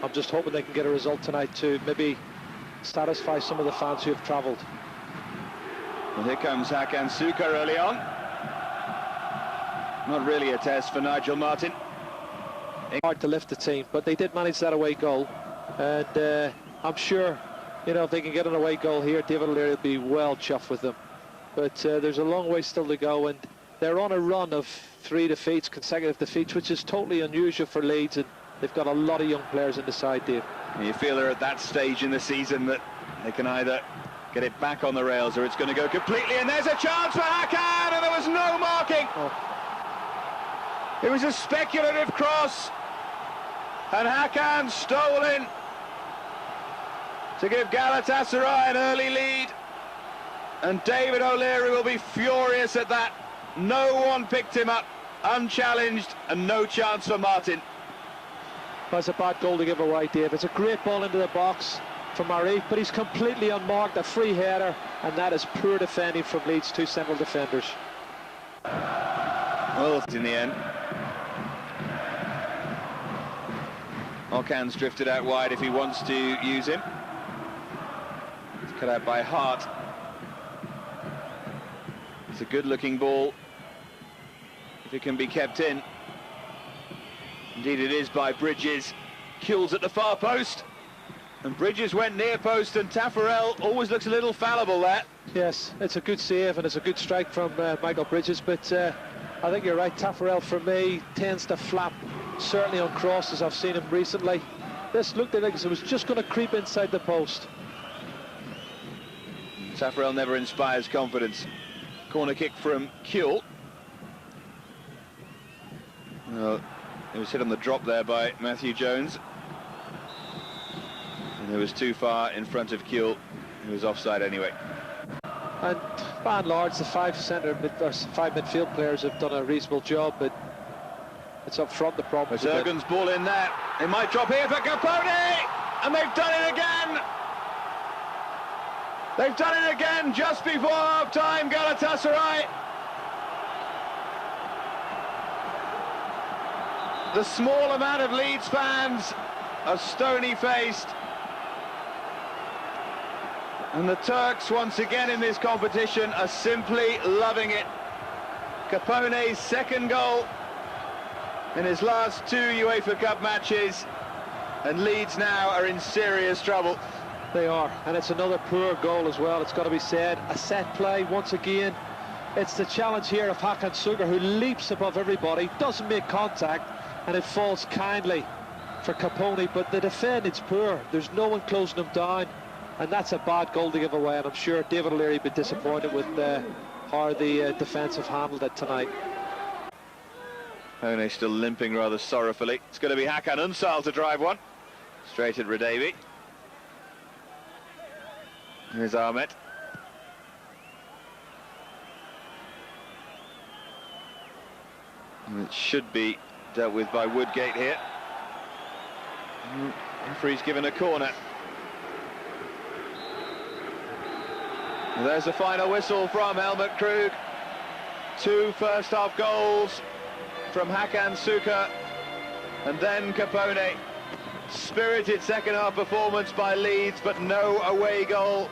I'm just hoping they can get a result tonight to maybe satisfy some of the fans who have travelled. Well, here comes Hakan Suka early on. Not really a test for Nigel Martin. Hard to lift the team, but they did manage that away goal, and I'm sure, you know, if they can get an away goal here, David O'Leary will be well chuffed with them. But there's a long way still to go, and they're on a run of 3 defeats, consecutive defeats, which is totally unusual for Leeds, and they've got a lot of young players in the side, Dave. And you feel they're at that stage in the season that they can either get it back on the rails or it's going to go completely, and there's a chance for Hakan, and there was no marking. It was a speculative cross, and Hakan stole in to give Galatasaray an early lead, and David O'Leary will be furious at that. No one picked him up, unchallenged, and no chance for Martin. That's a bad goal to give away, Dave. It's a great ball into the box from Arif, but he's completely unmarked, a free header, and that is poor defending from Leeds' 2 central defenders. Well, in the end, Hakan's drifted out wide if he wants to use him. It's cut out by Hart. It's a good-looking ball if it can be kept in. Indeed it is by Bridges. Kills at the far post, and Bridges went near post, and Taffarel always looks a little fallible there. Yes, it's a good save and it's a good strike from Michael Bridges, but I think you're right. Taffarel, for me, tends to flap, certainly on crosses. I've seen him recently. This looked like it was just going to creep inside the post. Taffarel never inspires confidence. Corner kick from Kuehl. Well, it was hit on the drop there by Matthew Jones, and it was too far in front of Kuehl. He was offside anyway. And by and large, the 5 midfield players have done a reasonable job, but it's up front the problem. It's Ergun's ball in there. It might drop here for Capone, and they've done it again. They've done it again just before half-time, Galatasaray. The small amount of Leeds fans are stony-faced, and the Turks once again in this competition are simply loving it. Capone's 2nd goal in his last 2 UEFA Cup matches, and Leeds now are in serious trouble. They are, and it's another poor goal as well, it's got to be said. A set play once again. It's the challenge here of Hakan Suka, who leaps above everybody, doesn't make contact, and it falls kindly for Capone, but the defending's poor. There's no one closing him down, and that's a bad goal to give away, and I'm sure David O'Leary will be disappointed with how the defence have handled it tonight. Capone still limping rather sorrowfully. It's going to be Hakan Unsal to drive one. Straight at Radevi. Here's Ahmed. And it should be dealt with by Woodgate here. Referee's given a corner. And there's the final whistle from Helmut Krug. 2 first-half goals from Hakan Suka, and then Capone. Spirited second-half performance by Leeds, but no away goal.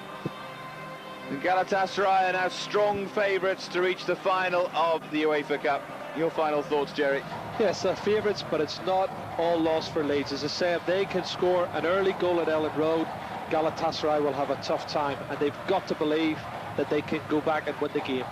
And Galatasaray are now strong favourites to reach the final of the UEFA Cup. Your final thoughts, Jerry? Yes, they're favourites, but it's not all lost for Leeds. As I say, if they can score an early goal at Ellen Road, Galatasaray will have a tough time, and they've got to believe that they can go back and win the game.